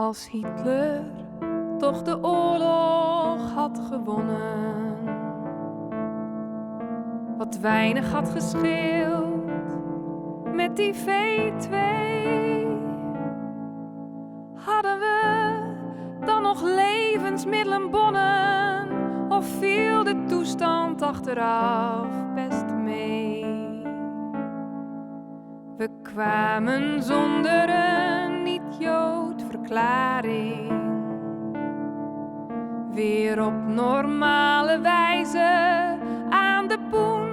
Als Hitler toch de oorlog had gewonnen, wat weinig had gescheeld met die V2, hadden we dan nog levensmiddelenbonnen of viel de toestand achteraf best mee? We kwamen zonder een niet-Jood verklaring weer op normale wijze aan de poen.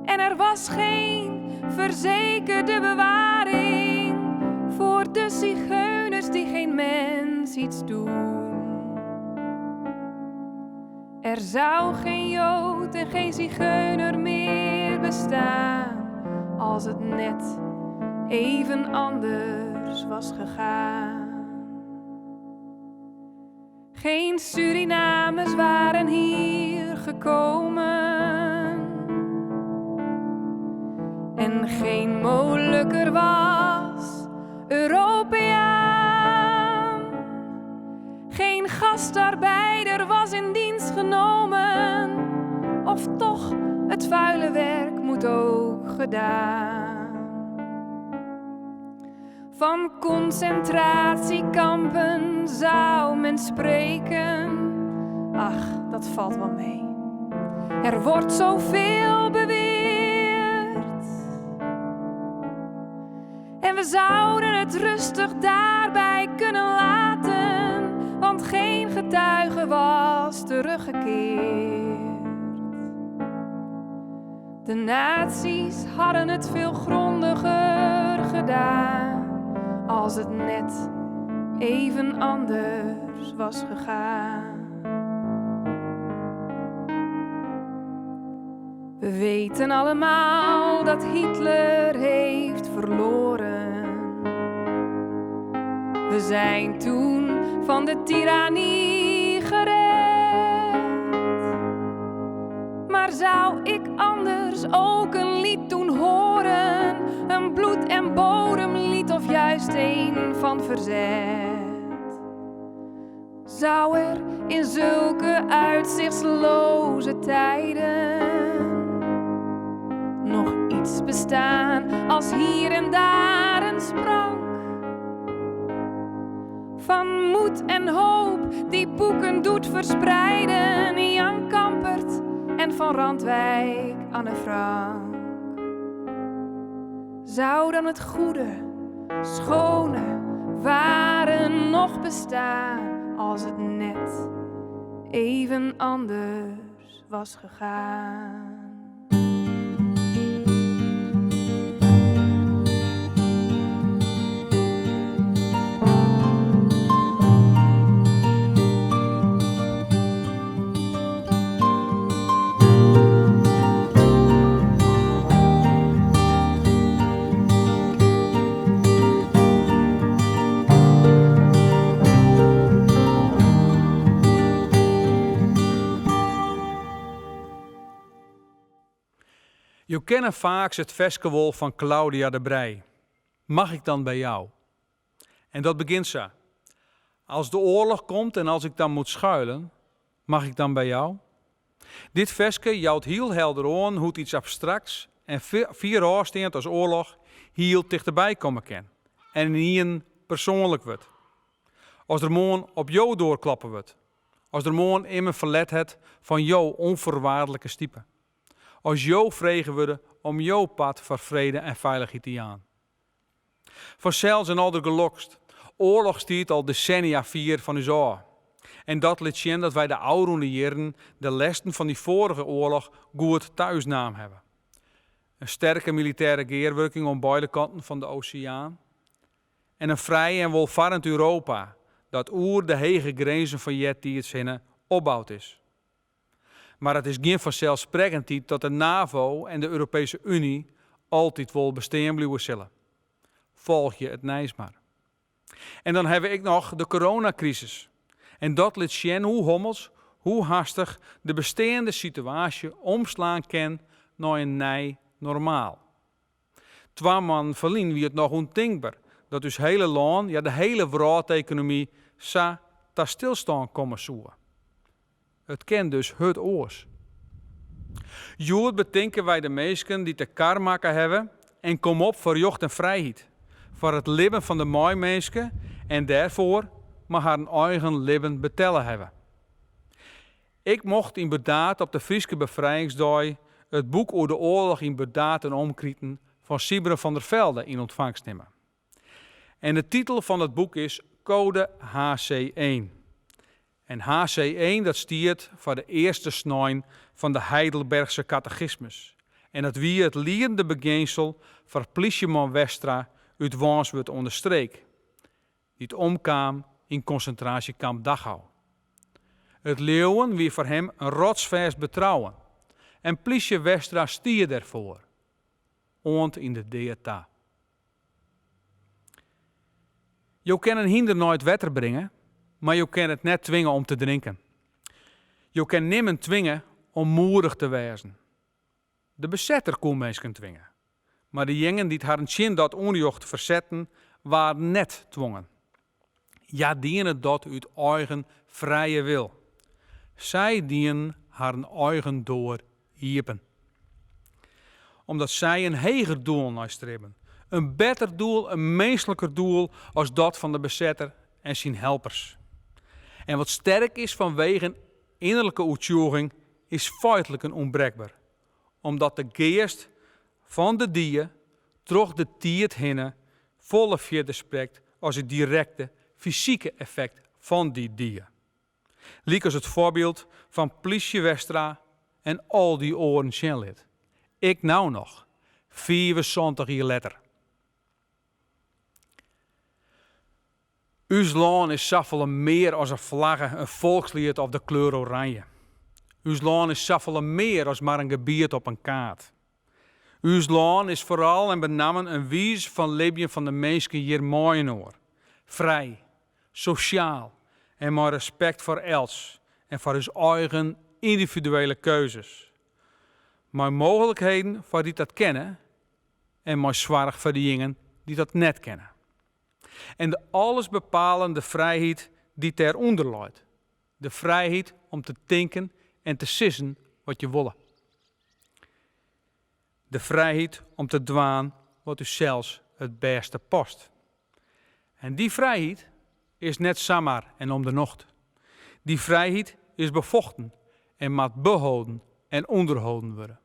En er was geen verzekerde bewaring voor de zigeuners die geen mens iets doen. Er zou geen Jood en geen zigeuner meer bestaan als het net even anders was gegaan. Geen Surinamers waren hier gekomen en geen Molukker was Europeaan. Geen gastarbeider was in dienst genomen, of toch, het vuile werk moet ook gedaan. Van concentratiekampen zou men spreken, ach, dat valt wel mee. Er wordt zoveel beweerd en we zouden het rustig daarbij kunnen laten, want geen getuige was teruggekeerd. De nazi's hadden het veel grondiger gedaan als het net even anders was gegaan. We weten allemaal dat Hitler heeft verloren. We zijn toen van de tirannie gered. Maar zou ik anders ook een lied doen horen? Een bloed- en bodemlied of juist een van verzet? Zou er in zulke uitzichtsloze tijden nog iets bestaan als hier en daar een sprank van moed en hoop die boeken doet verspreiden? Jan Kampert en van Randwijk Anne Frank. Zou dan het goede, schone, ware nog bestaan als het net even anders was gegaan? Je kennen vaak het verskewool van Claudia de Breij. Mag ik dan bij jou? En dat begint zo. Als de oorlog komt en als ik dan moet schuilen, mag ik dan bij jou? Dit verske jouwt heel helder aan hoe het iets abstracts en vier oorsteend als oorlog heel dichterbij komen kan. En niet persoonlijk wordt. Als er morgen op jou doorklappen wordt. Als er morgen in me verlet het van jou onvoorwaardelijke stiepen. Als jou vregen worden om jouw pad voor vrede en veiligheid te gaan. Vanzelfs en al de gelokst. Oorlog stiert al decennia vier van ons oor. En dat liet zien dat wij de oude jaren de lessen van die vorige oorlog goed thuisnaam hebben. Een sterke militaire geerwerking om beide kanten van de oceaan. En een vrij en welvarend Europa dat oer de hege grenzen van jet die het zinnen opbouwd is. Maar het is geen vanzelfsprekendheid dat de NAVO en de Europese Unie altijd wel bestaan blijven zullen. Volg je het nijs maar. En dan hebben ik nog de coronacrisis. En dat liet zien hoe hommels, hoe hastig de bestaande situatie omslaan kan naar een nij normaal. 2 maanden verlien wie het nog ondenkbaar dat dus hele land, ja de hele wereldeconomie, sa ta stilstaan komen zoeken. Het kent dus het oors. Jood bedenken wij de mensen die te kar maken hebben en kom op voor jocht en vrijheid. Voor het leven van de mooie mensen en daarvoor maar haar eigen leven betellen hebben. Ik mocht inderdaad op de Frieske Bevrijdingsdag het boek over de oorlog inderdaad en omkrieten van Sybren van der Velde in ontvangst nemen. En de titel van het boek is Code HC1. En HC1 dat stiert voor de eerste snijn van de Heidelbergse catechismus. En dat wie het liende beginsel van politieman Westra uit Wanswerd onderstreek. Die het omkwam in concentratiekamp Dachau. Het leeuwen wie voor hem een rotsvast betrouwen. En politie Westra stier daarvoor. Ont in de DTA. Je kan een hinder nooit wetter brengen, maar je kan het net dwingen om te drinken. Je kan niemand dwingen om moedig te wezen. De bezetter kon mensen dwingen. Maar de jongen die het haar chin dat onjocht verzetten, waren net dwongen. Ja, dienen dat uit eigen vrije wil. Zij dienen haar eigen door hiepen. Omdat zij een heger doel nastreven. Een beter doel, een menselijker doel als dat van de bezetter en zijn helpers. En wat sterk is vanwege innerlijke uitjoeging, is feitelijk een onbreekbaar. Omdat de geest van de dier toch de tiert hinnen volle verder spreekt als het directe fysieke effect van die dier. Liek als het voorbeeld van politie Westra en al die oren Sjenlid. Ik nou nog, 74 jaar later. Uw land is zoveel meer als een vlagge, een volkslied of de kleur oranje. Uw land is zoveel meer als maar een gebied op een kaart. Uw land is vooral en benamen een wijze van leven van de mensen hier mooi hoor. Vrij, sociaal en met respect voor els en voor uw eigen individuele keuzes. Maar mogelijkheden voor die dat kennen en maar zwaar voor die dingen die dat net kennen. En de allesbepalende vrijheid die daaronder luidt. De vrijheid om te denken en te sissen wat je willen. De vrijheid om te dwaan wat u zelfs het beste past. En die vrijheid is net zomaar en om de nacht. Die vrijheid is bevochten en moet behouden en onderhouden worden.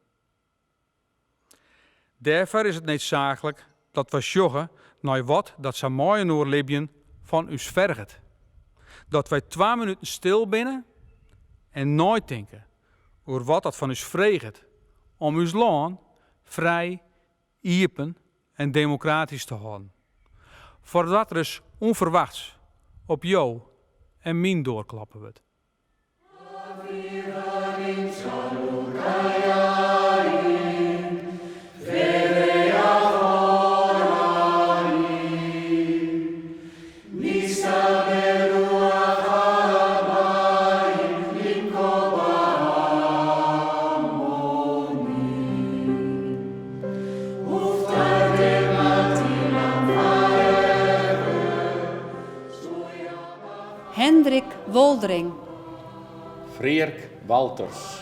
Daarvoor is het noodzakelijk dat we zorgen naar wat dat zo mooi in ons leven van u vergt. Dat wij 2 minuten stil binnen en nooit denken over wat dat van u vreegt om uw land vrij, open en democratisch te houden. Voordat er eens onverwachts op jou en mijn doorklappen wordt. Hendrik Woldering. Freerk Walters.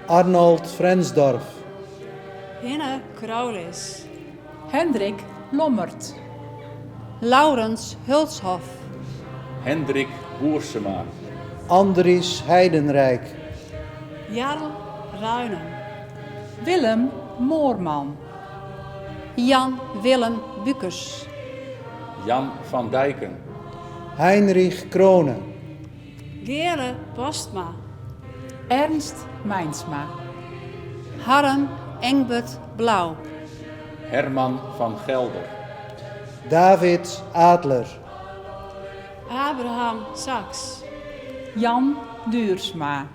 Arnold Frensdorf. Hinne Kraulis. Hendrik Lommert. Laurens Hulshoff. Hendrik Boersema. Andries Heidenrijk. Jarl Ruinen. Willem Moorman. Jan Willem Bukers. Jan van Dijken. Heinrich Krone. Gere Postma. Ernst Mijnsma. Harm Engbert Blauw. Herman van Gelder. David Adler. Abraham Sachs. Jan Duursma.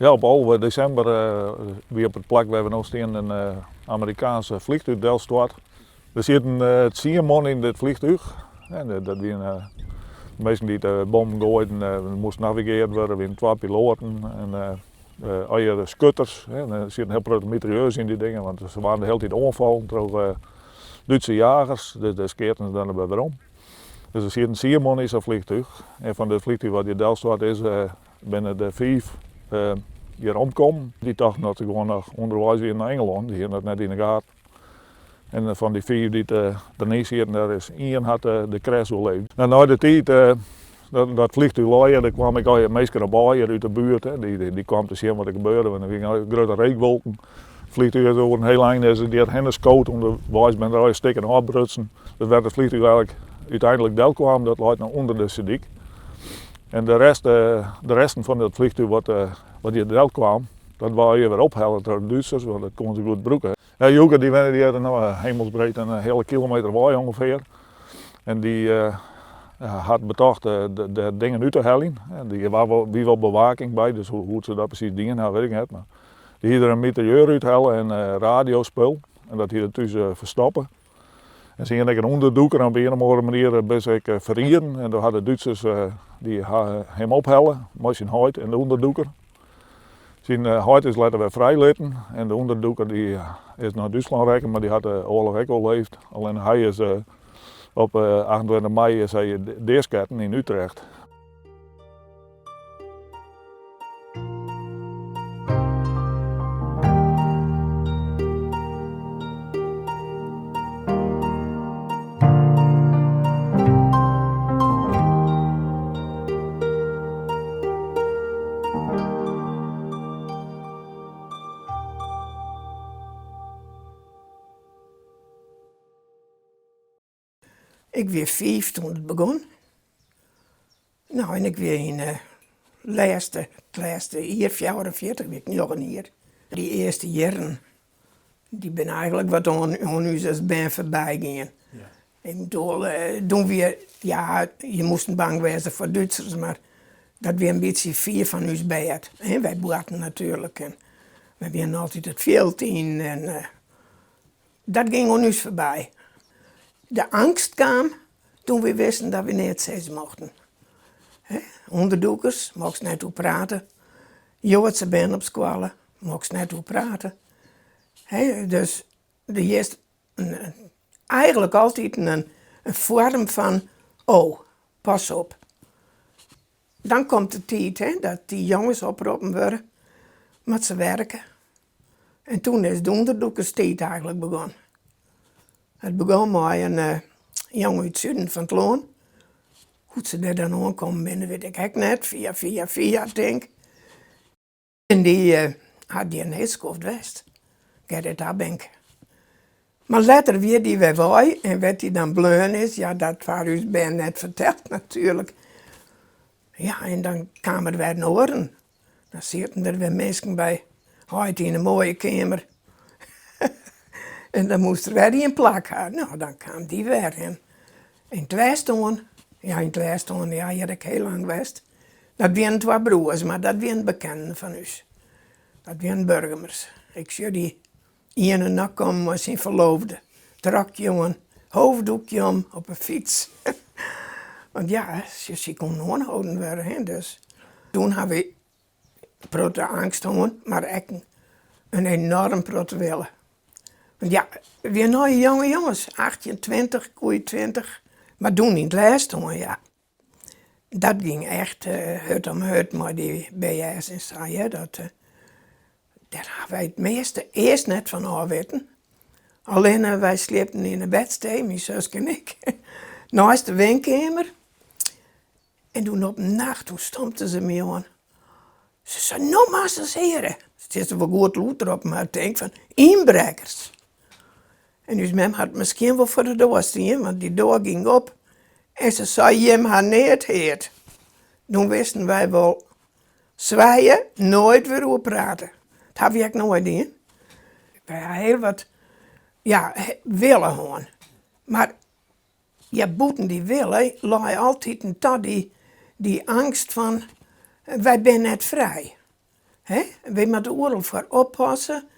Ja, op 11 december weer op het plek waar we nog staan een Amerikaanse vliegtuig Delstad. Er zitten 10 man in dit vliegtuig. En dat waren mensen die de bom gooiden, moesten navigeren worden, we 2 piloten en eieren schutters. En er zitten heel grote mitrailleurs in die dingen, want ze waren de hele tijd aanvallen door Duitse jagers, dus de skeerten ze dan weer om. Dus er zitten 10 man in zo'n vliegtuig. En van het vliegtuig wat die Delstad is, binnen de 5 hier omkomen. Die dachten dat ze gewoon nog onderwijs weer naar Engeland, die hadden dat net in de gaten. En van die 4 die daarna zitten, daar is 1 had de crash overleefd. Na de tijd dat vliegtuig laaien, daar kwam ik al meestal erbij uit de buurt. Hè. Die kwam te zien wat er gebeurde, want er gingen grote regenwolken. Het vliegtuig over een heel eind, die had hennescoat om de wijs met een stikken afbrutsen. Dat werd het vliegtuig eigenlijk uiteindelijk del kwam, dat lag naar onder de Sediek. En de resten van het vliegtuig wat hier del kwam, dat wou je weer ophellen door de Duitsers, want dat kon ze goed broeken. Ja, Joeke die hadden nou hemelsbreed een hele kilometer waai ongeveer. En die had bedacht de dingen uit te hellen. En die was wel bewaking bij, dus hoe ze dat precies dingen, nou weet ik niet. Maar die hadden er een mitrailleur uithellen en radiospul. En dat hier tussen verstoppen. En ze gingen een onderdoeker en op een of andere manier best verrieren. En dan hadden de Duitsers die hem ophellen, met zijn huid en de onderdoeker. Zijn huid is laten we vrijlaten en de onderdoeker die is naar Duitsland gegaan, maar die had de oorlog ook overleefd. Alleen hij is op 28 mei is hij deersketten in Utrecht. Ik was 5 toen het begon. Nou, en ik was in de laatste jaar, 44, weet ik nog een hier. Die eerste jaren, die ben eigenlijk wat aan ons als ben voorbij gegaan. Ja. En toen weer, ja, je moest bang wezen voor Duitsers, maar dat weer een beetje veel van ons bij had. En wij boerten natuurlijk. En we waren altijd het veld in en dat ging aan ons voorbij. De angst kwam toen we wisten dat we niet steeds mochten. Onderdoekers, mocht net toe praten. Joodse ben op school, mocht net toe praten. Dus er is eigenlijk altijd een vorm van, oh, pas op. Dan komt de tijd dat die jongens oproepen worden met ze werken. En toen is de onderdoekerstijd eigenlijk begonnen. Het begon met een jongen uit het zuiden van het Loon. Hoe ze daar dan aankomen binnen, weet ik ook net. Via, denk ik. En die had die een heetskoft west. Gerrit Abink. Maar later weer die weer wij. En wat die dan bleun is, ja, dat was ons ben net verteld natuurlijk. Ja, en dan kwamen er weer naar horen. Dan zitten er weer mensen bij. Heute in een mooie kamer. En dan moest er weer een plak hebben. Nou, dan kwam die weer in. In Tweestoon, ja, had ik heel lang geweest. Dat waren 2 broers, maar dat waren bekenden van ons. Dat waren burgers. Ik zie die ene nog komen met zijn verloofde. Trakjongen, hoofddoekje om, op een fiets. Want ja, ze kon aanhouden worden, hè, dus. Toen hadden we grote angst gehad, maar ook een enorm grote willen. Want ja, we zijn jonge jongens, 18, 20, 20, maar toen in het laatste, ja. Dat ging echt hut om hut met die BS en zo, ja. Daar hadden wij het meeste eerst net van afweten. Alleen wij sliepen in een bedstee, mijn zus en ik, naast de woonkamer. En toen op een nacht, toen stompten ze me aan. Ze zei, nou maar eens heren. Het is wel goed lood erop, maar ik denk van, inbrekers. En dus mem had misschien wel voor de deur staan, want die deur ging op. En ze zei, je had niet heet. Toen wisten wij wel, zwaaien, nooit weer over praten. Dat heb ik nooit gedaan. Wij hadden heel wat, ja, willen gewoon. Maar, ja, boeten die willen, lag altijd tot die angst van, wij zijn net vrij. We moeten overal voor oppassen.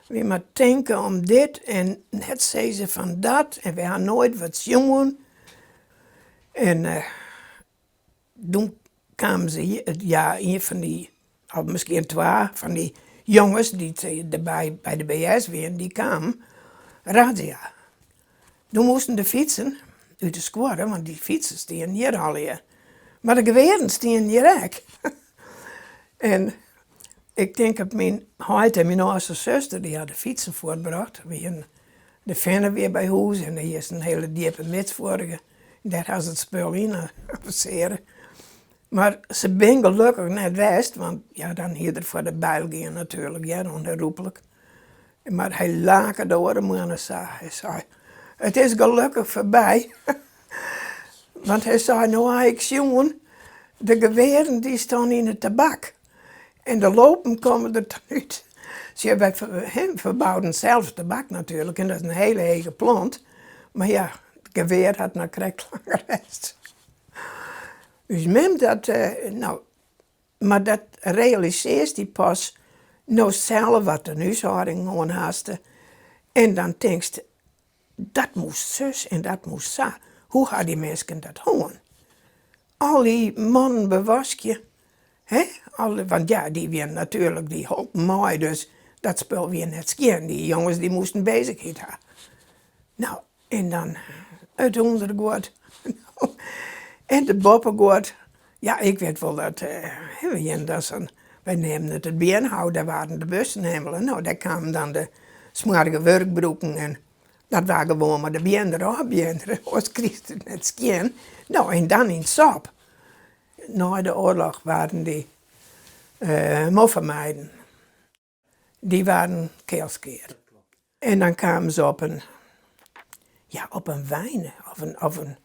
We moeten denken om dit en net zeggen van dat. En we gaan nooit wat jongen. En toen kwamen ze, een van die, of misschien twee van die jongens die erbij bij de BS waren, die kwamen. Razzia. Toen moesten de fietsen uit de square, want die fietsen staan hier al hier. Maar de geweren staan hier ook. En ik denk dat mijn oudste zuster, die had de fietsen voortgebracht. We hadden de vennen weer bij huis en hier is een hele diepe mits vorige. Daar had ze het spul in passeren. Maar ze ben gelukkig net west, want ja, dan hier er voor de België natuurlijk, ja, onherroepelijk. Maar hij laken door de mannen hij zei, het is gelukkig voorbij. Want hij zei, nou ik jongen, de geweren die staan in de tabak. En de lopen komen er uit. Ze hebben verbouwden zelf tabak natuurlijk, en dat is een hele hege plant. Maar ja, het geweer had nog krek langer rest. Dus mem dat, maar dat realiseert die pas nou zelf wat de huishouding gewoon haasten. En dan denkst, dat moest zus en dat moest zo. Hoe gaan die mensen dat doen? Al die mannen bewaskje, want ja, die weer natuurlijk, die holpen mooi, dus dat spul weer net skien. Die jongens die moesten bezigheid hebben. Nou, en dan het ondergoed. En de boppengoed. Ja, ik weet wel dat, wij nemen het beenhouden, daar waren de bussen helemaal. Nou, daar kwamen dan de smarige werkbroeken en dat waren gewoon maar de beenderen, als Christen net skien. Nou, en dan in Sap. Na de oorlog waren die moffenmeiden. Die waren keelskeer. En dan kwamen ze op een wijn of een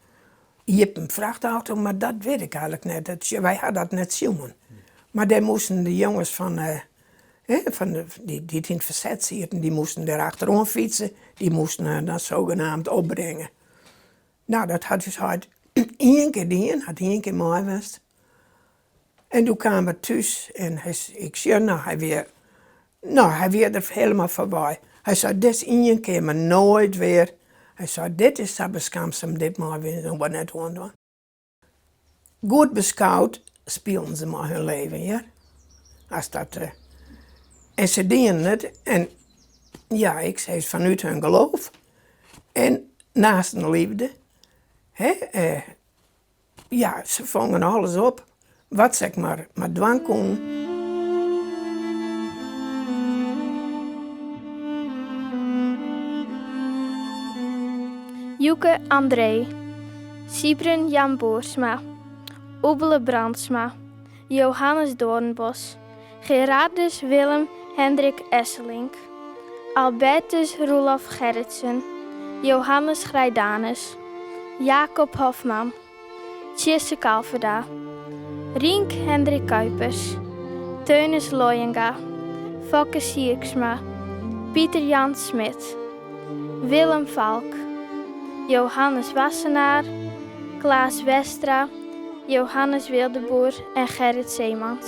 een vrachtauto, maar dat weet ik eigenlijk net. Wij hadden dat net zien. Maar daar moesten de jongens die in het verzet zitten, die moesten er achterom fietsen. Die moesten dat zogenaamd opbrengen. Nou, dat had dus had één keer gedaan, had één keer mooi geweest. En toen kwamen we thuis en ik zei, hij weer er helemaal voorbij. Hij zei, dit is één keer, maar nooit weer. Hij zei, dit is zo beschaamd, dit maar weer net doen. Goed beschouwd spelen ze maar hun leven, ja. Als dat, en ze dienen het. En ja, ik zei het vanuit hun geloof. En naast een liefde. Ja, ze vangen alles op. Wat zeg maar dwang kon. Joeke André, Sybren Jan Boersma, Oebele Brandsma, Johannes Doornbos, Gerardus Willem Hendrik Esselink, Albertus Roelof Gerritsen, Johannes Grijdanus, Jacob Hofman, Tjesse Kalverda, Rienk Hendrik Kuipers, Teunis Looyenga, Fokke Sierksma, Pieter Jan Smit, Willem Valk, Johannes Wassenaar, Klaas Westra, Johannes Wildeboer en Gerrit Zeemans.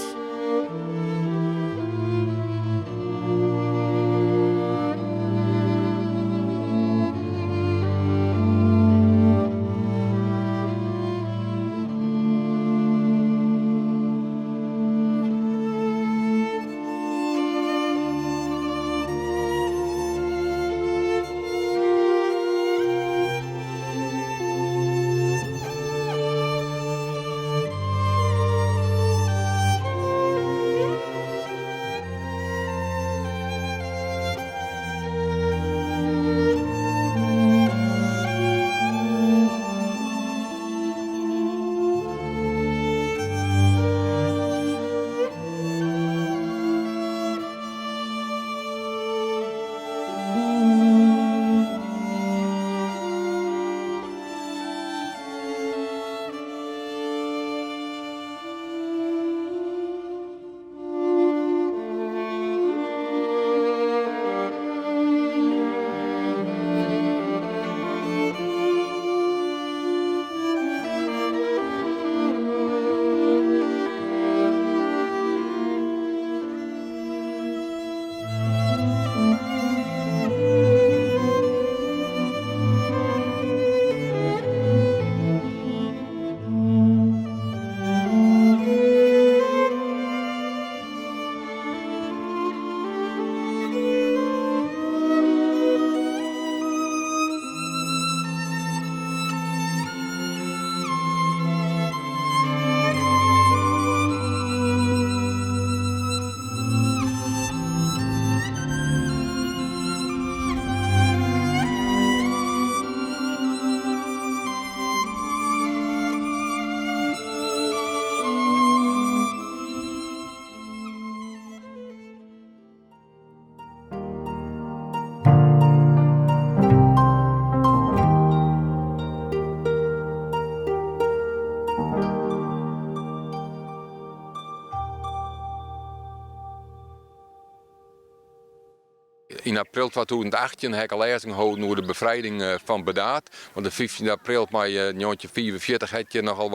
In april 2018 heb ik een lezing gehouden over de bevrijding van Bedaat. Want de 15 april maar 1944 had je nogal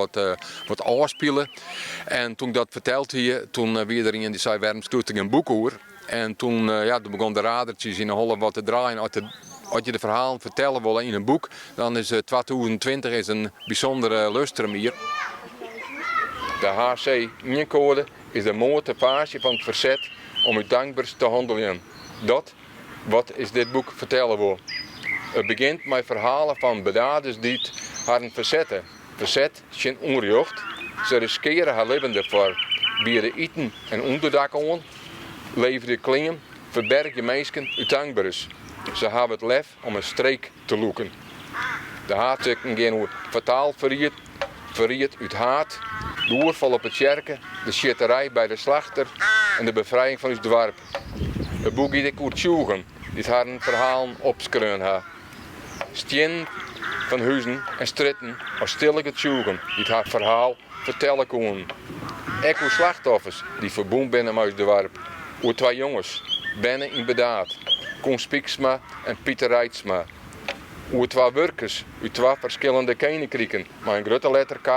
wat afspelen. En toen ik dat vertelde hier, toen wie er in die zei, waarom stuurt ik een boek over? En toen, toen begon de radertjes in de holle wat te draaien. Als je de verhalen vertellen wil in een boek, dan is 2020 is een bijzondere lustrum hier. De HC Nieuwcode is de motivage van het verzet om u dankbaar te handelen. Dat wat is dit boek vertellen wil. Het begint met verhalen van bedaders die het hadden verzetten. Verzet geen onrecht. Ze riskeren haar leven ervoor. Bieden eten en onderdak aan. Leveren klingen. Verbergen mensen u dankbaar is. Ze hebben het lef om een streek te loeken. De haatzikken gaan hoe fataal verriet uit haat. De oorval op het kerken. De schitterij bij de slachter. En de bevrijding van ons dorp. Het boek is ook tjoegen, die haar een verhaal opschreven ha. Stien van huizen en stritten als stillige tjoegen, die haar verhaal vertellen konden. Echo slachtoffers die verbonden binnen met ons dorp. Hoe twee jongens, Benne in Bedaat, Koen Spieksma en Pieter Reitsma. Hoe twee werkers uit twee verschillende koninkrijken, met een grote letter K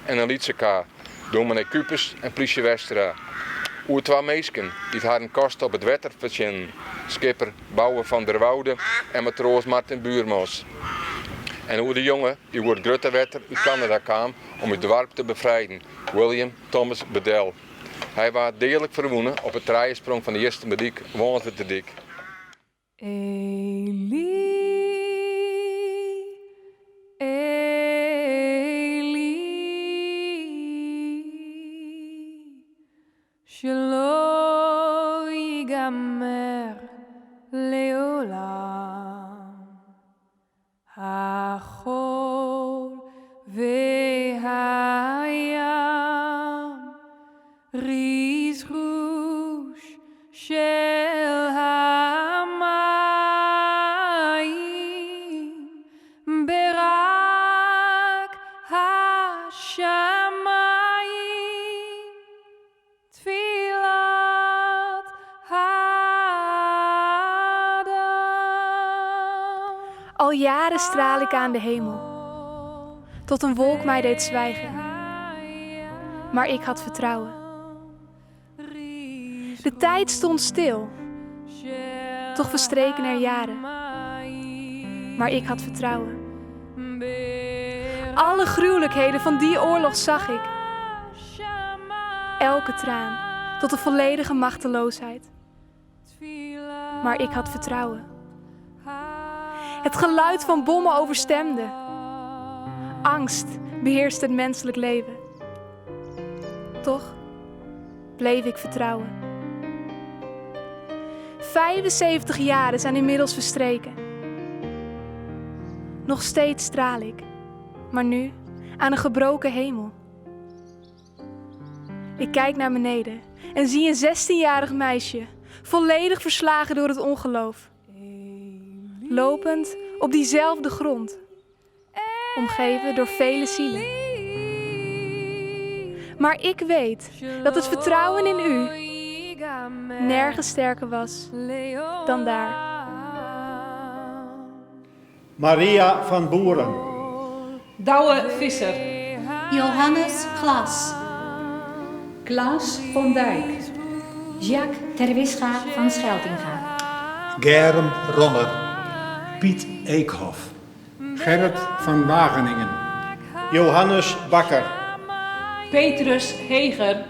en een lietse K. Dominee Kupers en Priesje Westra. Hoe twee meisken die haar een kast op het wetter verzinnen. Skipper Bouwer van der Woude en matroos Martin Buurmans. En hoe de jongen die voor het grote wetter uit Canada kwam om het dorp te bevrijden. William Thomas Bedell. Hij was degelijk verwonnen op het trijesprong van de eerste mediek, woont te dik. שלא ייגמר לעולם החול והים ריזרוש של המים ברק השמיים Al jaren straal ik aan de hemel, tot een wolk mij deed zwijgen. Maar ik had vertrouwen. De tijd stond stil, toch verstreken er jaren. Maar ik had vertrouwen. Alle gruwelijkheden van die oorlog zag ik. Elke traan, tot de volledige machteloosheid. Maar ik had vertrouwen. Het geluid van bommen overstemde. Angst beheerst het menselijk leven. Toch bleef ik vertrouwen. 75 jaren zijn inmiddels verstreken. Nog steeds straal ik, maar nu aan een gebroken hemel. Ik kijk naar beneden en zie een 16-jarig meisje, volledig verslagen door het ongeloof. Lopend op diezelfde grond, omgeven door vele zielen. Maar ik weet dat het vertrouwen in u nergens sterker was dan daar. Maria van Boeren. Douwe Visser. Johannes Glas. Klaas van Dijk. Jacques Terwisga van Scheltinga. Germ Ronner. Piet Eekhoff. Gerrit van Wageningen. Johannes Bakker. Petrus Heger.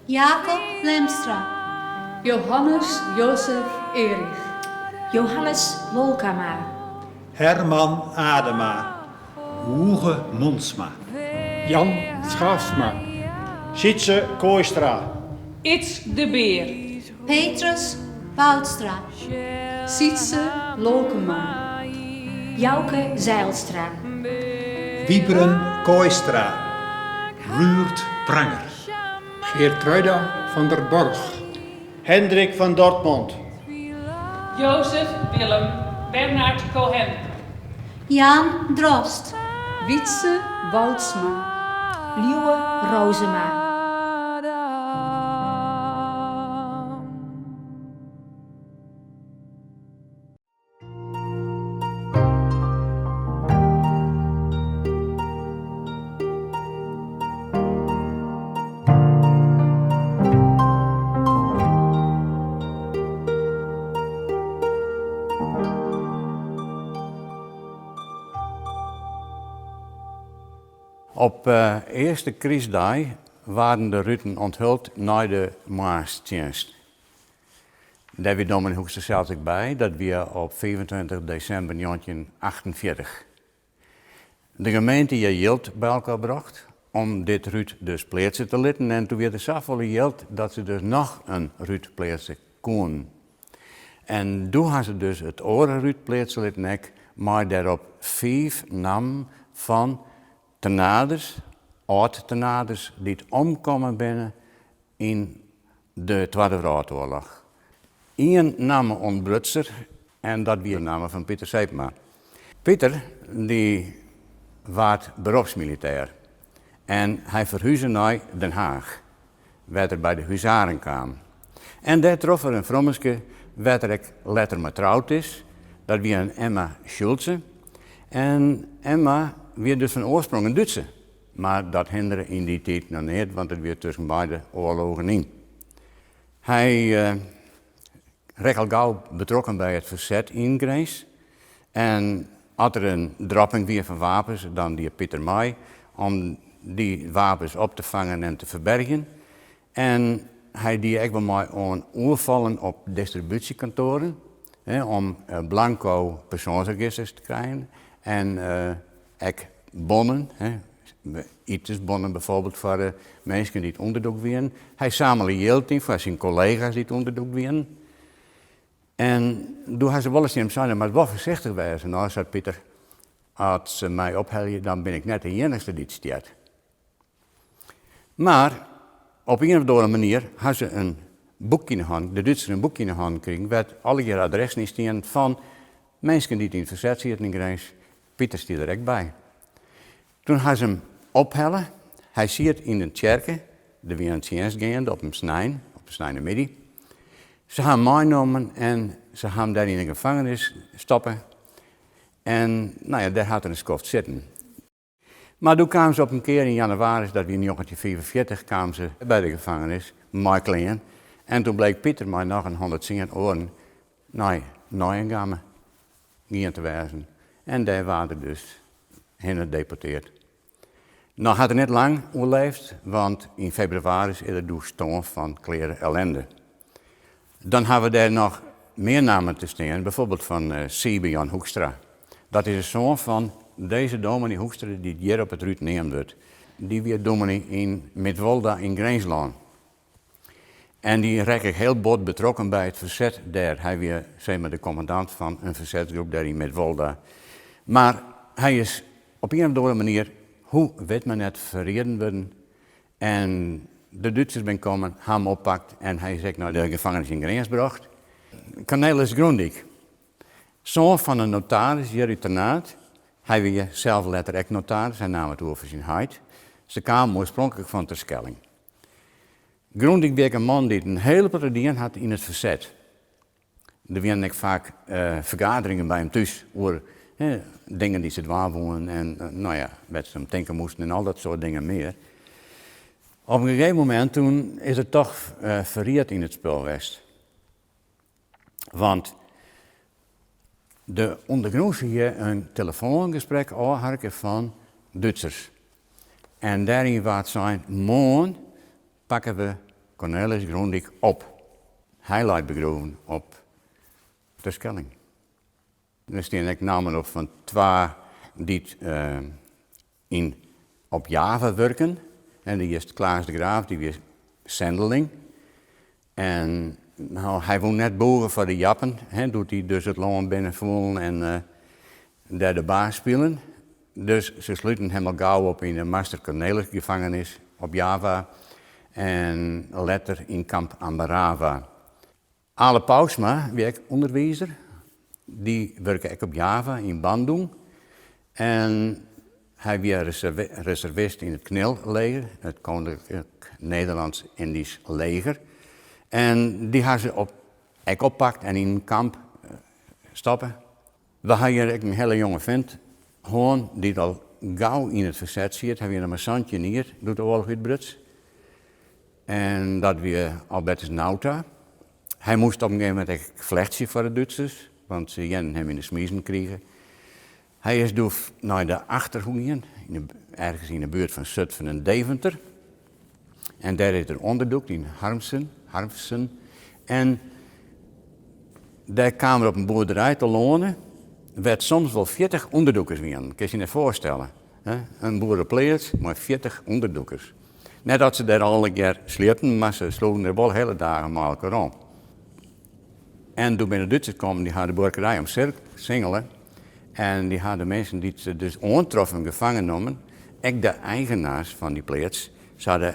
Jacob Lemstra. Johannes Jozef Erich. Johannes Wolkama. Herman Adema. Hoege Monsma. Jan Schaafsma. Sietse Kooistra. Its de Beer. Petrus Woudstra. Sietse Lolkema. Jouke Zeilstra. Wiebren Kooistra. Ruurt Pranger. Geertruida van der Borg. Hendrik van Dortmund. Jozef Willem Bernhard Cohen. Jan Drost. Wietse Woudsma. Liewe Rozema. Op eerste Christdag waren de ruten onthuld naar de Maasdienst. Daar weer dominee Hoekstra zelfs ook bij, dat weer op 25 december 1948. De gemeente heeft geld bij elkaar gebracht om dit ruut dus plaatsen te laten. En toen werd er zoveel geld dat ze dus nog een ruut plaatsen konden. En toen hadden ze dus het oude ruut plaatsen laten, maar daarop 5 namen van tenaders, oud-tenaders, die het omkomen binnen in de Tweede Wereldoorlog. Eén naam ontbrutser en dat was de naam van Pieter Seipema. Pieter, die was beroepsmilitair en hij verhuisde naar Den Haag, waar er bij de huzaren kwam. En daar trof er een vrommeske, waar er later maar trouwd is, dat was een Emma Schulze. En Emma werd dus van oorsprong een Duitse, maar dat hinderde in die tijd nog niet, want het werd tussen beide oorlogen in. Hij recht al gauw betrokken bij het verzet in Grijs. En als er een dropping weer van wapens, dan die Pieter Maai, om die wapens op te vangen en te verbergen. En hij die ook wel maar aan oorvallen op distributiekantoren, om blanco persoonsregisters te krijgen. En ook bonnen, ITES-bonnen bijvoorbeeld voor de mensen die het onderdoek werden. Hij zamelde geld in voor zijn collega's die het onderdoek werden. En toen had ze wel eens hem zeggen, maar wel voorzichtig wezen. Nou, zei Pieter, als ze mij ophelden, dan ben ik net de enige die het stiert. Maar op een of andere manier had ze een boekje in de hand, de Duitsers een boekje in de hand gekregen, waar alle keer adressen in staan van mensen die het in het verzet zitten in Grijs. Pieter stiert er ook bij. Toen had ze hem ophellen. Hij ziet in de kerken, de weer een dienst gaande op een snijdenmiddag. Ze hebben hem meegenomen en ze hebben daar in de gevangenis stoppen. En nou ja, daar had hij een skoft zitten. Maar toen kwamen ze op een keer in januari, dat was in 1944, kwamen ze bij de gevangenis, Michael. En toen bleek Pieter maar nog een 110 oren naar Neuengamme gaan te wijzen. En daar waren dus hen gedeporteerd. Nou had hij net lang overleefd, want in februari is er doorgestaan van kleren ellende. Dan hebben we daar nog meer namen te staan, bijvoorbeeld van Sibian Hoekstra. Dat is een zoon van deze dominee Hoekstra die hier op het Ruut neemt wordt. Die weer dominee in Midwolda in Grijnsland. En die raakte heel bot betrokken bij het verzet daar. Hij weer, zeg maar, de commandant van een verzetsgroep daar in Midwolda. Maar hij is op een of andere manier, hoe weet men het, verreden worden. En de Duitsers zijn komen, hem oppakt en hij is naar de gevangenis in Grijns gebracht. Cornelis Grundig, zoon van een notaris, Jerry Ternaat. Hij was zelf letterlijk notaris, hij nam het over zijn huid. Ze kwamen oorspronkelijk van Terschelling. Grundig was een man die een hele partij had in het verzet. Er waren ook vaak vergaderingen bij hem thuis over dingen die ze dwaan woonden en nou ja, wat ze hem denken moesten en al dat soort dingen meer. Op een gegeven moment toen is het toch verrierd in het spel geweest. Want de ondergrondse hier een telefoongesprek aanharken van Duitsers. En daarin was het zijn, morgen pakken we Cornelis Grundig op. Hij lijkt begraven op Terschelling. Er staan ook namen op van 2 die op Java werken. En die is Klaas de Graaf, die was zendeling. En nou, hij woont net boven voor de Jappen. Doet hij dus het land binnenvoelen en daar de baas spelen. Dus ze sluiten hem al gauw op in de Master Cornelis gevangenis op Java. En later in kamp Ambarava. Ale Pausma, werk onderwijzer. Die werkte ook op Java in Bandung. En hij was reservist in het KNIL-leger, het Koninklijk Nederlands-Indisch leger. En die hadden ze oppakt en in een kamp stoppen. We hadden hier een hele jonge vent, gewoon, die al gauw in het verzet zit. Hij was een massantje hier, doet de oorlog uitbruts. En dat was Albertus Nauta. Hij moest op een gegeven moment een vlechtje voor de Duitsers, want ze hadden hem in de smiezen kregen. Hij is door naar de Achterhoeien, ergens in de buurt van Zutphen en Deventer. En daar is er onderzoek in Harmsen. En daar kwamen we op een boerderij te lonen. Werd soms wel 40 onderzoekers weer. Kun je je voorstellen? Hè? Een boerenpleert met 40 onderzoekers. Net dat ze daar al een keer sleepten, maar ze sloegen er wel hele dagen met elkaar om. En toen bij de Duitsers kwamen, die hadden de boerderij om singelen. En die hadden mensen die ze dus ontroffen gevangen namen. Ook de eigenaars van die pleats. Ze hadden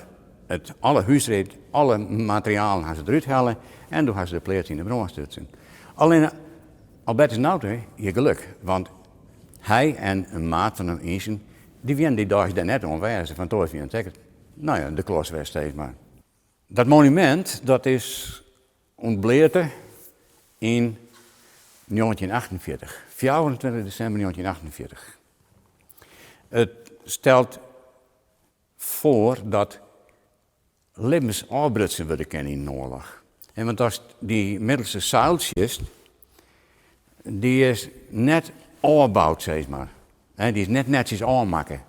alle huisreed, alle materialen hadden ze eruit halen. En toen hadden ze de pleats in de bron stutsen. Alleen Albertus Nauter, je geluk. Want hij en een maat van hem Isen, die waren die dag daar net onwijzen. Van toen weer een nou ja, de klos werd steeds maar. Dat monument, dat is ontbleerd in 1948. 24 december 1948. Het stelt voor dat levensafbrutsen worden kennen in de oorlog. En want als die middelste zuiltjes, die is net opgebouwd, zeg maar. Die is net netjes aanmaken.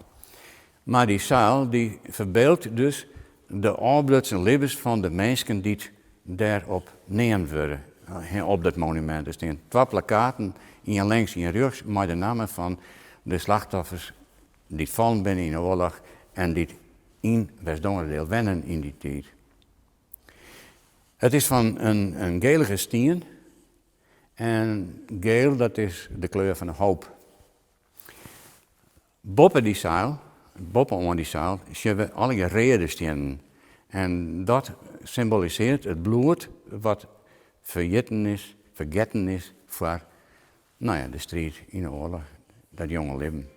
Maar die zuil, die verbeeldt dus de afbrutsen levens van de mensen die daarop nemen worden. Op dat monument. Er staan 2 plakkaten, in links en rechts, met de namen van de slachtoffers die vallen binnen in de oorlog en die in West-Dongerdeel wennen in die tijd. Het is van een gelige steen en geel, dat is de kleur van de hoop. Boven die zuil, boven die zuil, zien we alle reden staan. En dat symboliseert het bloed wat vergeten is voor de strijd in de oorlog, dat jonge leven.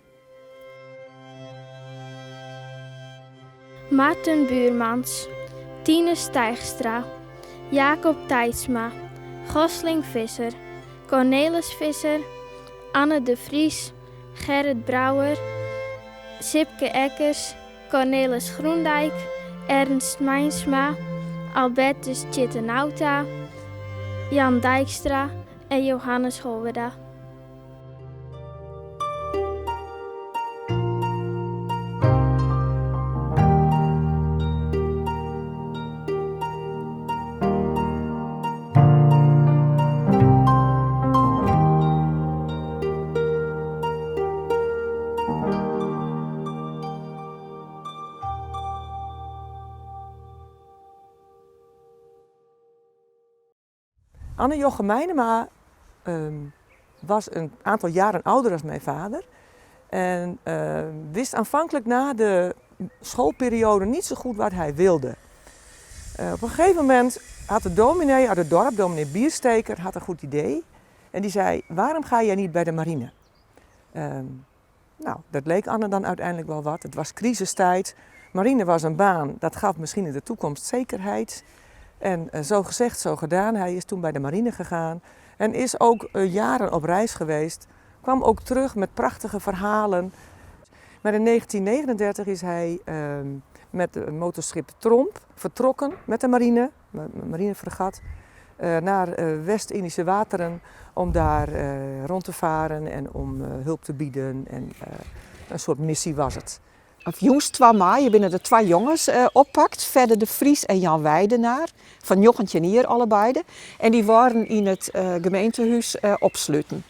Maarten Buurmans, Tine Stijgstra, Jacob Tijdsma, Gosling Visser, Cornelis Visser, Anne de Vries, Gerrit Brouwer, Sipke Ekkers, Cornelis Groendijk, Ernst Mijnsma, Albertus Chittenauta, Jan Dijkstra en Johannes Holweda. Anne Jochem Meinema was een aantal jaren ouder dan mijn vader. En wist aanvankelijk na de schoolperiode niet zo goed wat hij wilde. Op een gegeven moment had de dominee uit het dorp, dominee Biersteker, had een goed idee. En die zei, waarom ga jij niet bij de marine? Nou, dat leek Anne dan uiteindelijk wel wat. Het was crisistijd. Marine was een baan, dat gaf misschien in de toekomst zekerheid. En zo gezegd, zo gedaan. Hij is toen bij de marine gegaan en is ook jaren op reis geweest. Kwam ook terug met prachtige verhalen. Maar in 1939 is hij met het motorschip Tromp vertrokken met de marine, marinefregat, naar West-Indische wateren om daar rond te varen en om hulp te bieden. En een soort missie was het. Of jongs 2 maaien binnen de 2 jongens oppakt. Verder de Vries en Jan Weidenaar. Van Jochentje hier allebei. En die waren in het gemeentehuis opsluiten.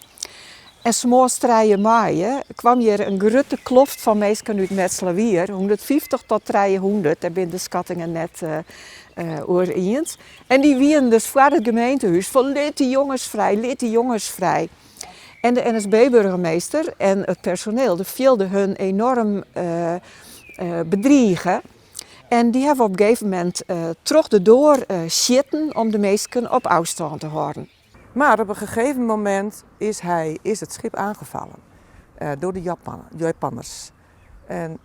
En 's morgens 3 maaien kwam hier een grote kloft van mensen uit Metslawier. 150 tot 300. Daar zijn de schattingen net ooreens. En die wien dus voor het gemeentehuis van laat die jongens vrij, laat die jongens vrij. En de NSB-burgemeester en het personeel vielden hun enorm bedriegen. En die hebben op een gegeven moment terug de door zitten om de mensen op afstand te houden. Maar op een gegeven moment is het schip aangevallen door de Japanners. En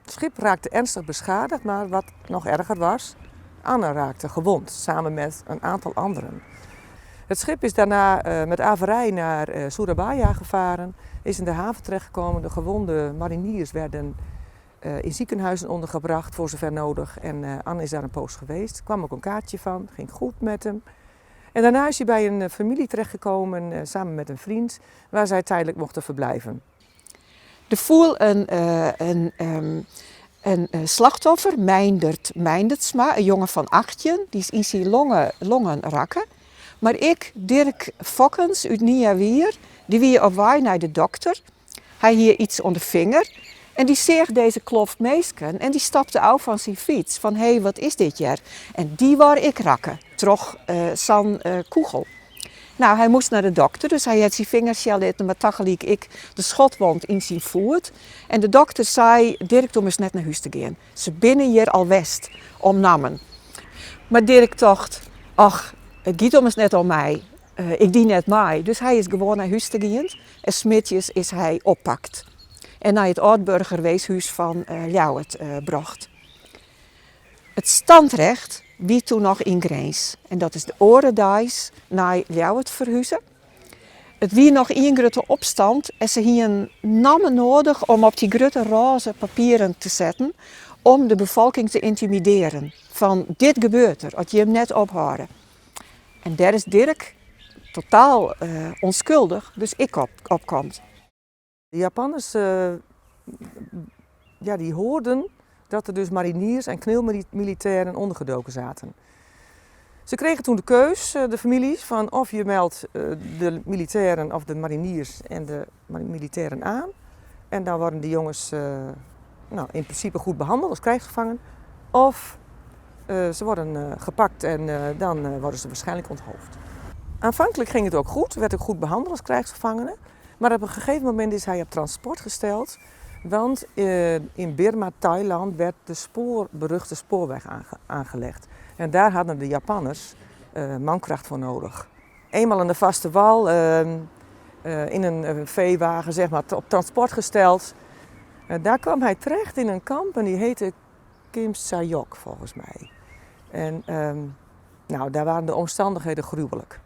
het schip raakte ernstig beschadigd, maar wat nog erger was, Anne raakte gewond, samen met een aantal anderen. Het schip is daarna met averij naar Surabaya gevaren, is in de haven terechtgekomen. De gewonde mariniers werden in ziekenhuizen ondergebracht voor zover nodig. En Anne is daar een poos geweest. Er kwam ook een kaartje van, ging goed met hem. En daarna is hij bij een familie terechtgekomen, samen met een vriend, waar zij tijdelijk mochten verblijven. Er voel een slachtoffer, Meindert Meindertsma, een jongen van 18, die is in zijn longen rakken. Maar ik, Dirk Fokkens uit Nieuwewier, die wie op weg naar de dokter. Hij hier iets onder de vinger en die zag deze klof meesken en die stapte af van zijn fiets. Van hé, wat is dit hier? En die waar ik rakken, trog San Koegel. Nou, hij moest naar de dokter, dus hij had zijn vingers gelitten, maar tegelijk ik de schotwond in zijn voet. En de dokter zei, Dirk, toen is net naar huis te gaan. Ze binnen hier al west, om namen. Maar Dirk dacht, ach, het gaat om eens net om mij. Ik die net mij. Dus hij is gewoon naar huis te gaan. En 's middags is hij oppakt. En naar het oudburgerweeshuis van Ljouwert bracht. Het standrecht wie toen nog in Greens. En dat is de orendijs naar Ljouwert verhuizen. Het wie nog in grote opstand en ze hadden namen nodig om op die grote roze papieren te zetten om de bevolking te intimideren. Van dit gebeurt er, als je hem net ophouden. En daar is Dirk totaal onschuldig, dus ik opkomt. De Japanners die hoorden dat er dus mariniers en kneelmilitairen ondergedoken zaten. Ze kregen toen de keus, de families, van of je meldt de militairen of de mariniers en de militairen aan. En dan worden die jongens in principe goed behandeld als krijgsgevangen. Of ze worden gepakt en dan worden ze waarschijnlijk onthoofd. Aanvankelijk ging het ook goed, werd ook goed behandeld als krijgsgevangene. Maar op een gegeven moment is hij op transport gesteld. Want in Birma, Thailand, werd de beruchte spoorweg aangelegd. En daar hadden de Japanners mankracht voor nodig. Eenmaal aan de vaste wal, in een veewagen, zeg maar, op transport gesteld. Daar kwam hij terecht in een kamp en die heette Kim Sayok, volgens mij. En daar waren de omstandigheden gruwelijk.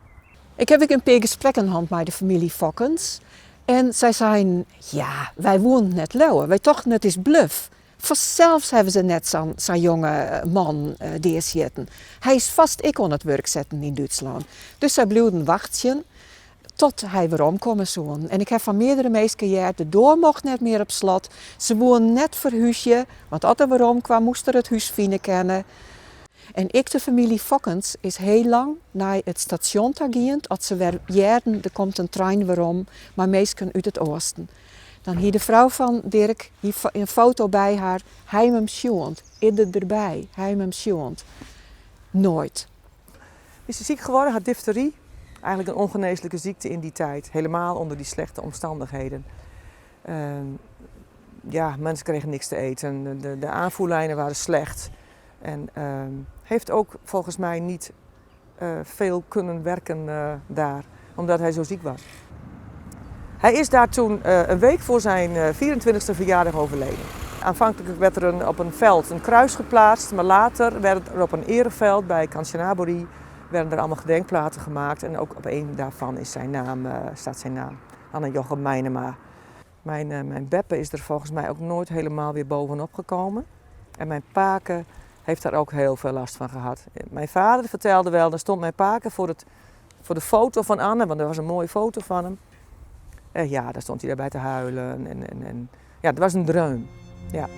Ik heb een paar gesprekken gehad met de familie Fokkens. En zij zeiden, ja, wij wonen net lauwen, wij toch net is bluff. Vanzelfs hebben ze net zo'n jonge man die zitten. Hij is vast ik aan het werk zetten in Duitsland. Dus zij bleven wachten tot hij weer omkomen zou. En ik heb van meerdere mensen gehoord, de deur mocht net meer op slot. Ze woonden net verhuisje, want als er weer omkwam moest er het huis vinden kennen. En ik, de familie Fokkens, is heel lang naar het station gaan. Als ze weer jaren, er komt een trein weer om, maar meestal uit het oosten. Dan hier de vrouw van Dirk, hier een foto bij haar, hij hem sjoend, ieder erbij, hij hem sjoend. Nooit. Is ze ziek geworden, had difterie. Eigenlijk een ongeneeslijke ziekte in die tijd, helemaal onder die slechte omstandigheden. Mensen kregen niks te eten, de aanvoerlijnen waren slecht. En heeft ook volgens mij niet veel kunnen werken daar, omdat hij zo ziek was. Hij is daar toen een week voor zijn 24e verjaardag overleden. Aanvankelijk werd er op een veld een kruis geplaatst, maar later werd er op een ereveld bij Kanchanaburi werden er allemaal gedenkplaten gemaakt. En ook op één daarvan is staat zijn naam, Anne Jochem Meinema. Mijn beppe is er volgens mij ook nooit helemaal weer bovenop gekomen. En mijn pake heeft daar ook heel veel last van gehad. Mijn vader vertelde wel, dan stond mijn pake voor de foto van Anne, want er was een mooie foto van hem. Daar stond hij daarbij te huilen. En het was een dreun. Ja.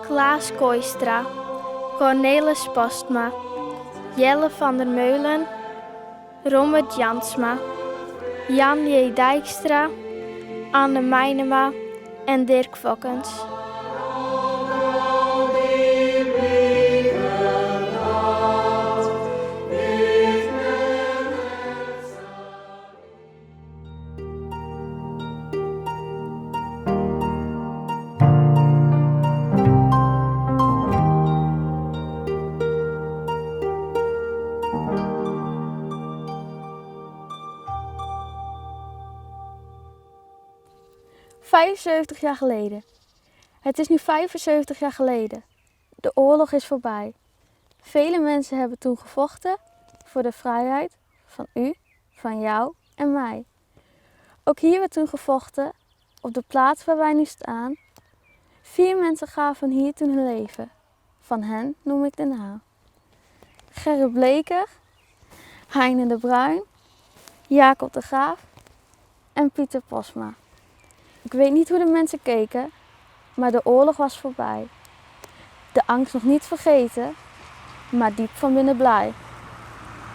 Klaas Kooistra, Cornelis Postma, Jelle van der Meulen, Robert Jansma, Jan J. Dijkstra, Anne Meinema en Dirk Fokkens. 75 jaar geleden. Het is nu 75 jaar geleden. De oorlog is voorbij. Vele mensen hebben toen gevochten voor de vrijheid van u, van jou en mij. Ook hier werd toen gevochten, op de plaats waar wij nu staan. 4 mensen gaven hier toen hun leven. Van hen noem ik de naam. Gerrit Bleker, Heine de Bruin, Jacob de Graaf en Pieter Posma. Ik weet niet hoe de mensen keken, maar de oorlog was voorbij. De angst nog niet vergeten, maar diep van binnen blij.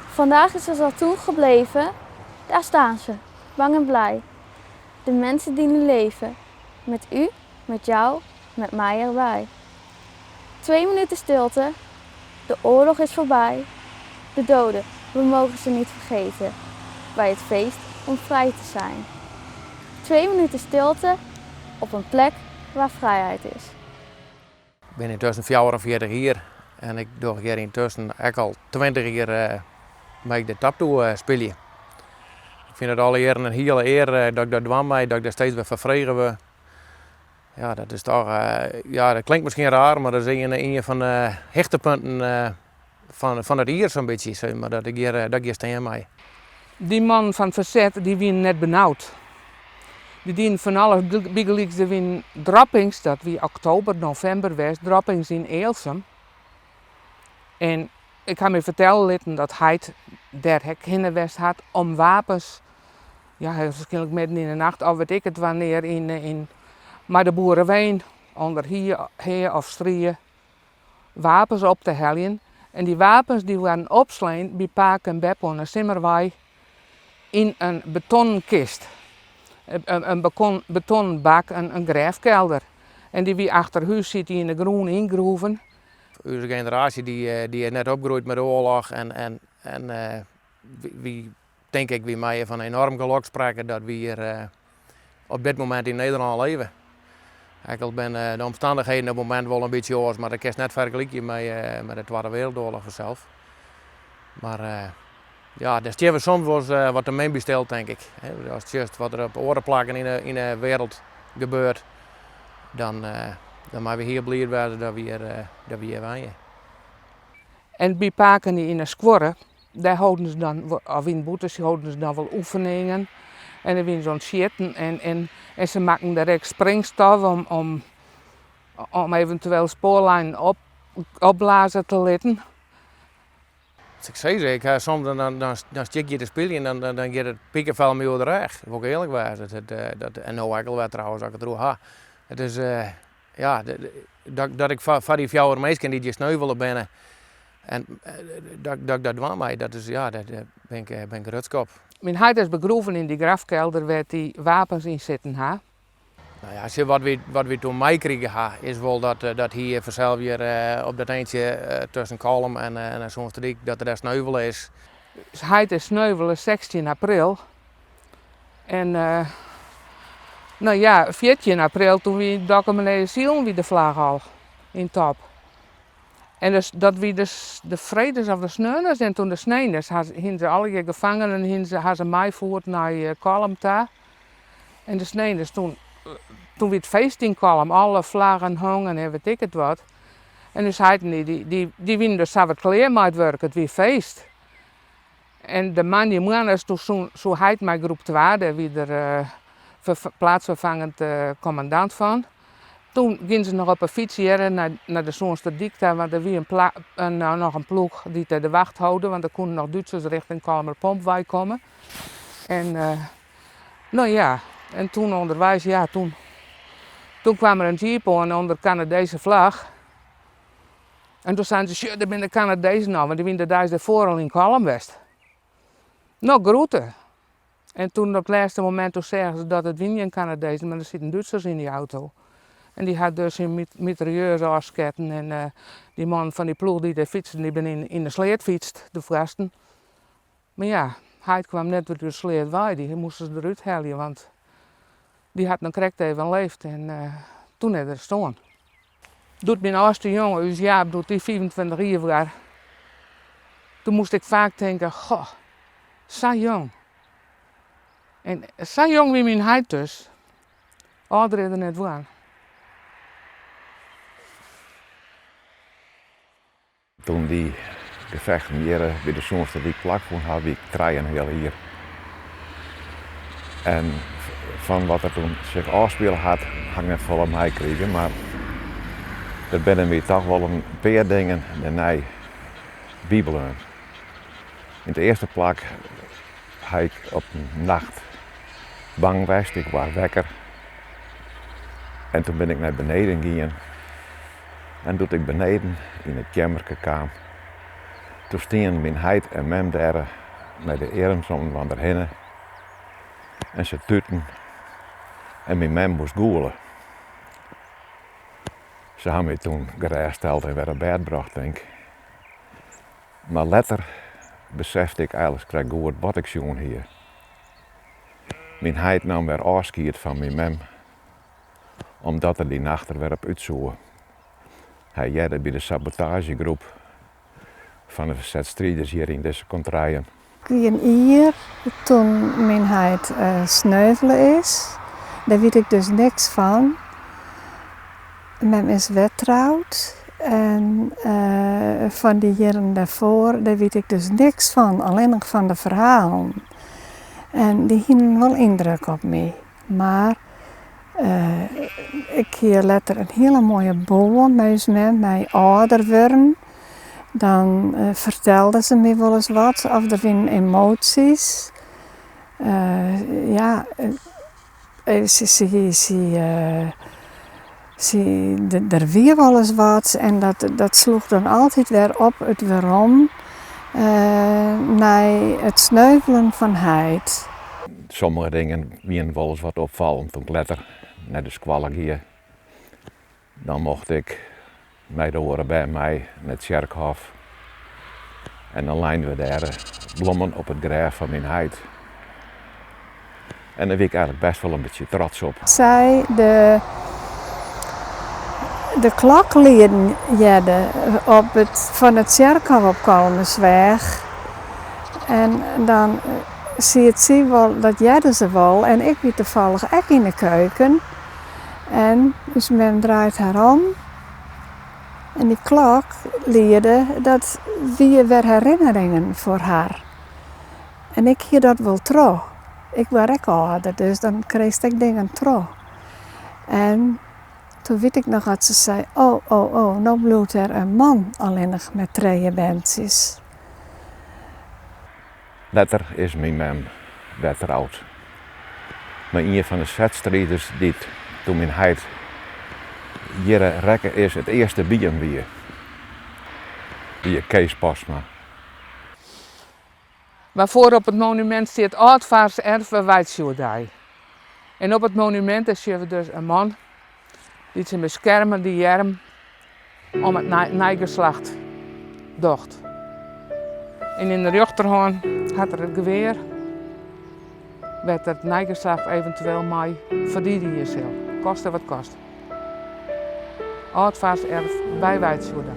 Vandaag is er al toen gebleven, daar staan ze, bang en blij. De mensen die nu leven, met u, met jou, met mij erbij. 2 minuten stilte, de oorlog is voorbij. De doden, we mogen ze niet vergeten, bij het feest om vrij te zijn. 2 minuten stilte, op een plek waar vrijheid is. Ik ben intussen 44 hier en ik doe hier intussen ook al 20 jaar bij de taptoe spelen. Ik vind het alle jaren een hele eer dat ik dat doe, dat ik dat steeds weer vervregen we. Ja, dat is toch, ja, dat klinkt misschien raar, maar dat is een van de hechtepunten van het hier zo'n beetje, zeg maar, dat ik hier steen mee. Die man van het verzet, die wien net benauwd. Die dienen van alle bigeliks, die wien droppings, dat wie oktober, november was, droppings in Eelsum. En ik kan me vertellen dat hij daar hinderwest had om wapens, ja, waarschijnlijk midden in de nacht, of weet ik het wanneer, maar de boerenween, onder hier of strieën, wapens op te heljen. En die wapens die werden opslaan bij Paak en Beppo en Simmerwij in een betonkist. Een betonbak, een graafkelder. En die wie achter huis zit die in de groen ingroeven. Onze generatie die is net opgegroeid met de oorlog en wie denk ik wie mij van enorm geluk spreken dat we hier op dit moment in Nederland leven. Ik ben de omstandigheden op het moment wel een beetje anders, maar dat kan je net vergelijken met de Tweede Wereldoorlog zelf. Maar ja, dat is soms wat de mens bestelt, denk ik. Als het juist wat er op orenplakken in de wereld gebeurt, dan moeten we hier blij worden dat we hier wonen. En bij Paken in de squarren, daar houden ze dan, of in boetes, houden ze dan wel oefeningen. En dan winnen zo'n shitten en ze maken direct springstof om eventueel spoorlijnen opblazen te laten. Als ik zei, ik ga soms dan stik je te spelen en dan gaat het piekenvel mee over de rug. Dat moet ik eerlijk zijn. En nou eigenlijk wel trouwens, als ik het erover ha. Het is, ja, dat ik van die 4 meisjes die je sneuvelen binnen en dat doe mij, dat is, ja, dat ben ik rutskop. Mijn huid is begroeven in die grafkelder waar die wapens in zitten. Ha? Nou ja, wat we toen meekregen is wel dat hier vanzelf weer op dat eindje tussen Kalm en zo'n streek dat er daar sneuvel is. Hij is sneuvelen 16 april. En nou ja, 14 april toen we documenteren zielen wie de vlag al in top. En dus, dat wie dus de vredes of de sneuners en toen de sneenders, hadden ze alle gevangenen hadden ze meegevoerd naar Kalm daar. En de sneenders toen we het feest in Kalm, alle vlaggen hangen en weet ik het wat. En dus die winnen dus wat kleer met werk, het weer feest. En de man die man is toen zo heid mijn groep 2, daar wie er plaatsvervangend commandant van. Toen gingen ze nog op een fiets hier naar de Zoonsterdiek, want er was nog een ploeg die de wacht houden, want er konden nog Duitsers richting Kalmerpompwijk komen. En nou ja, en toen onderwijs, ja, toen kwam er een jeep aan onder Canadese vlag. En toen zeiden ze, er zijn de Canadezen nou, want die winnen daar daarvoor al in Kalm West. Nou, groeten. En toen op het laatste moment toen zeggen ze dat het een Canadezen, maar er zitten Duitsers in die auto. En die had dus een mitrailleurs afsketten en die man van die ploeg die daar fietste, die ben in de sleet fietst, de vasten. Maar ja, hij kwam net door de sleet bij, die moesten ze eruit halen, want die had nog correct even leefd en toen had er staan. Doet mijn oudste jongen, dus ja, doet die 25 jaar was. Toen moest ik vaak denken, goh, zo jong. En zo jong wie mijn huid dus. Ouderen er net waar. Toen die gevechten hier bij de zoonste die plak vond, had ik 3,5 jaar hier. En van wat er toen zich afspeelde had, had ik net vol aan mij gekregen, maar er binnen weer toch wel een paar dingen daarna bibelen. In de eerste plak had ik op een nacht bang geweest, ik was wekker. En toen ben ik naar beneden gegaan. En toen ik beneden in het kamertje kwam, toen stonden mijn heid en mem daar met de armen van daarheen. En ze tutten en mijn mem moest goelen. Ze hebben mij toen geresteld en weer naar bed gebracht, denk ik. Maar later besefte ik eigenlijk krijg goed wat ik zoen hier. Mijn heid nam weer afscheid van mijn mem, omdat er die nacht er weer op uitzoeken. Hij jette bij de sabotagegroep van de verzetstrijders hier in deze contraien. Ik ben hier toen mijn heid sneuvelen is. Daar weet ik dus niks van. Men is wetrouwd en van die jaren daarvoor, daar weet ik dus niks van, alleen nog van de verhalen. En die hielden wel indruk op mij. Maar ik hier later een hele mooie boom met mij ouder werden. Dan vertelden ze me wel eens wat, of er zijn emoties. Er weer wel eens wat en dat sloeg dan altijd weer op het waarom naar het sneuvelen van heid. Sommige dingen wien wel eens wat opvallend. Toen ik later naar de squallen ging, dan mocht ik mij horen bij mij naar het kerkhof. En dan lijnden we daar bloemen op het graf van mijn heid. En daar ben ik eigenlijk best wel een beetje trots op. Zij de kloklieden van het kerkhof op Kalmersweg. En dan zie je wel dat jedden ze wel. En ik ben toevallig ook in de keuken. En dus men draait haar om. En die klok leerde dat weer herinneringen voor haar. En ik hier dat wel terug. Ik was ook ouder, dus dan kreeg ik dingen terug. En toen weet ik nog dat ze zei, nou bloedt er een man alleen nog met 3 bandjes. Later is mijn mem getrouwd. Maar een van de zetstrijders die toen mijn heid hier rekken is het eerste bijen weer. Die Kees Pasma. Waarvoor op het monument staat Oudvaars Erven Wijtsjoerdij. En op het monument zie je dus een man die ze beschermen die jerm om het nageslacht docht. En in de rechterhand had er het geweer, werd het nageslacht eventueel mee verdienen jezelf. Koste wat kost. Oudvaars Erf bij Wijtsjoerdij.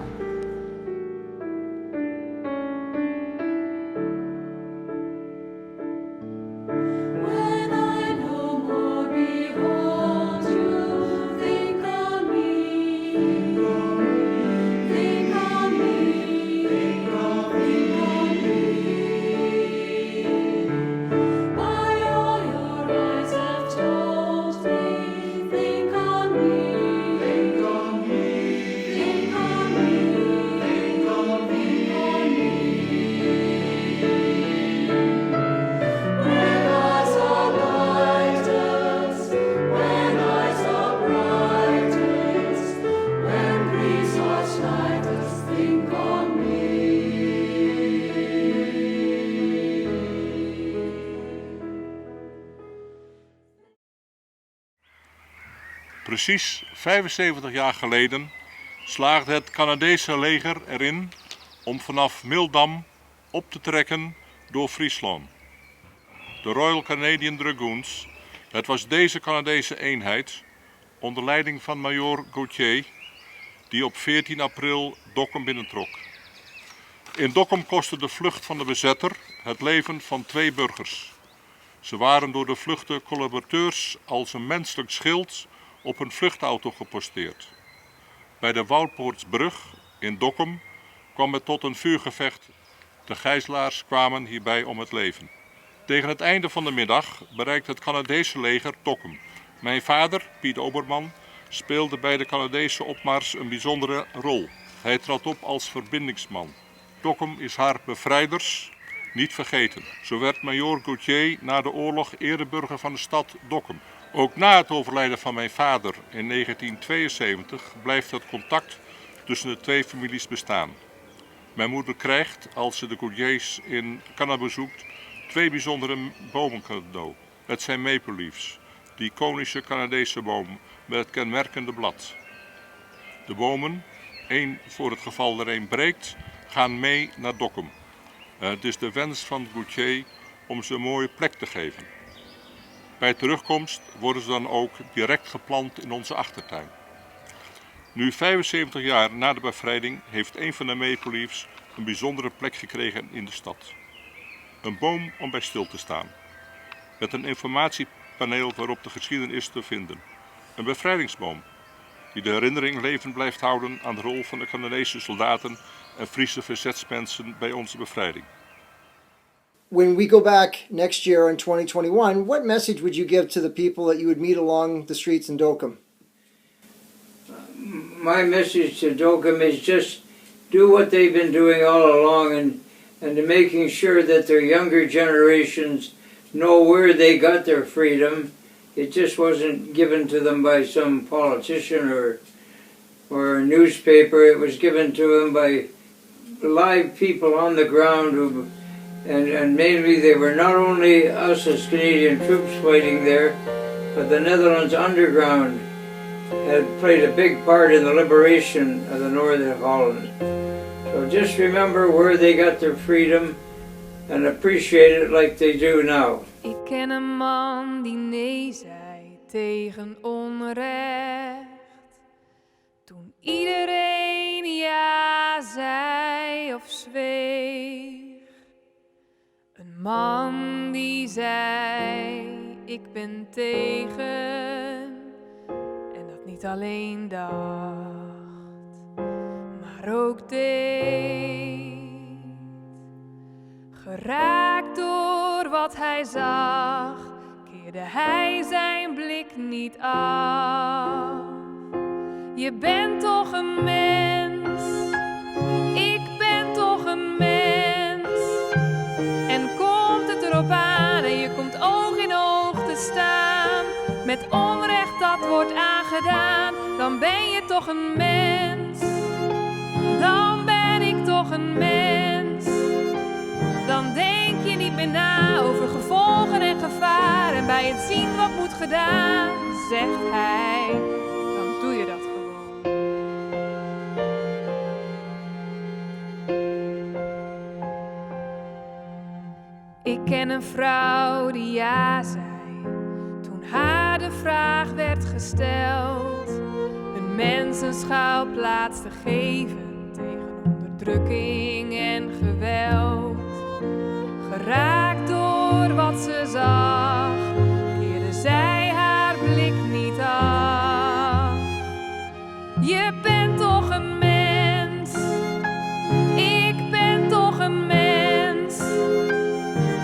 Precies 75 jaar geleden slaagde het Canadese leger erin om vanaf Mildam op te trekken door Friesland. De Royal Canadian Dragoons, het was deze Canadese eenheid onder leiding van majoor Gauthier die op 14 april Dokkum binnentrok. In Dokkum kostte de vlucht van de bezetter het leven van 2 burgers. Ze waren door de vluchte collaborateurs als een menselijk schild op een vluchtauto geposteerd. Bij de Woudpoortsbrug in Dokkum kwam het tot een vuurgevecht. De gijzelaars kwamen hierbij om het leven. Tegen het einde van de middag bereikte het Canadese leger Dokkum. Mijn vader, Piet Oberman, speelde bij de Canadese opmars een bijzondere rol. Hij trad op als verbindingsman. Dokkum is haar bevrijders niet vergeten. Zo werd Major Gauthier na de oorlog ereburger van de stad Dokkum. Ook na het overlijden van mijn vader in 1972 blijft het contact tussen de twee families bestaan. Mijn moeder krijgt, als ze de Gauthiers in Canada bezoekt, 2 bijzondere bomen cadeau. Het zijn maple leaves, die iconische Canadese boom met het kenmerkende blad. De bomen, 1 voor het geval er een breekt, gaan mee naar Dokkum. Het is de wens van Gauthier om ze een mooie plek te geven. Bij terugkomst worden ze dan ook direct geplant in onze achtertuin. Nu 75 jaar na de bevrijding heeft een van de maple leaves een bijzondere plek gekregen in de stad. Een boom om bij stil te staan. Met een informatiepaneel waarop de geschiedenis te vinden. Een bevrijdingsboom die de herinnering levend blijft houden aan de rol van de Canadese soldaten en Friese verzetsmensen bij onze bevrijding. When we go back next year in 2021, what message would you give to the people that you would meet along the streets in Dokkum? My message to Dokkum is just do what they've been doing all along and to making sure that their younger generations know where they got their freedom. It just wasn't given to them by some politician or a newspaper. It was given to them by live people on the ground who, and mainly they were not only us as Canadian troops fighting there, but the Netherlands Underground had played a big part in the liberation of the Northern Holland. So just remember where they got their freedom and appreciate it like they do now. Ik ken een man die nee zei tegen onrecht. Toen iedereen ja zei of zweeg. Een man die zei ik ben tegen. En dat niet alleen dacht, maar ook deed. Geraakt door wat hij zag, keerde hij zijn blik niet af. Je bent toch een mens, ik ben toch een mens. En komt het erop aan en je komt oog in oog te staan. Met onrecht dat wordt aangedaan, dan ben je toch een mens. Dan ben ik toch een mens. Dan denk je niet meer na over gevolgen en gevaar. En bij het zien wat moet gedaan, zegt hij, dan doe je dat gewoon. Ik ken een vrouw die ja zei, toen haar de vraag werd gesteld. Een mens een schuilplaats te geven tegen onderdrukking en geweld. Geraakt door wat ze zag, keerde zij haar blik niet af. Je bent toch een mens, ik ben toch een mens.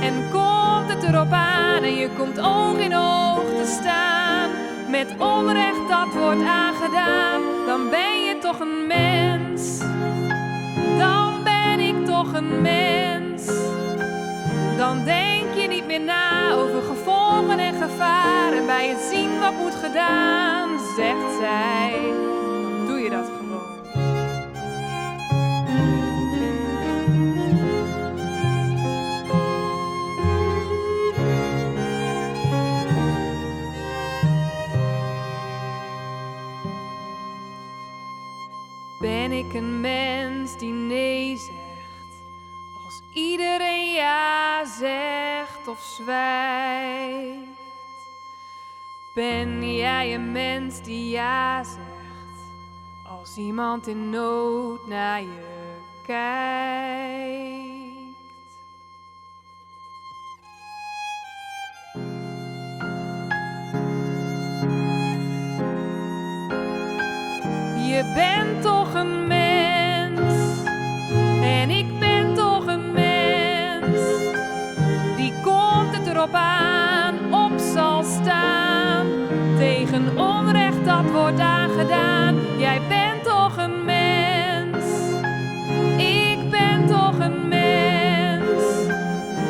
En komt het erop aan en je komt oog in oog te staan. Met onrecht dat wordt aangedaan, dan ben je toch een mens. Dan ben ik toch een mens. Dan denk je niet meer na over gevolgen en gevaar. En bij het zien wat moet gedaan, zegt zij, dan doe je dat gewoon. Ben ik een mens die nee zegt? Als iedereen ja zegt of zwijgt. Ben jij een mens die ja zegt? Als iemand in nood naar je kijkt. Je bent toch een mens. En ik ben toch een mens. Die komt het erop aan, op zal staan. Tegen onrecht dat wordt aangedaan. Jij bent toch een mens. Ik ben toch een mens.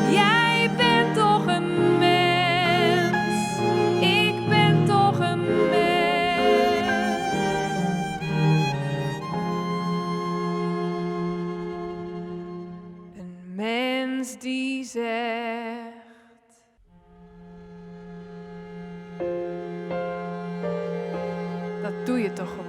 Jij bent toch een mens. Ik ben toch een mens. Een mens die zegt: dat doe je toch gewoon.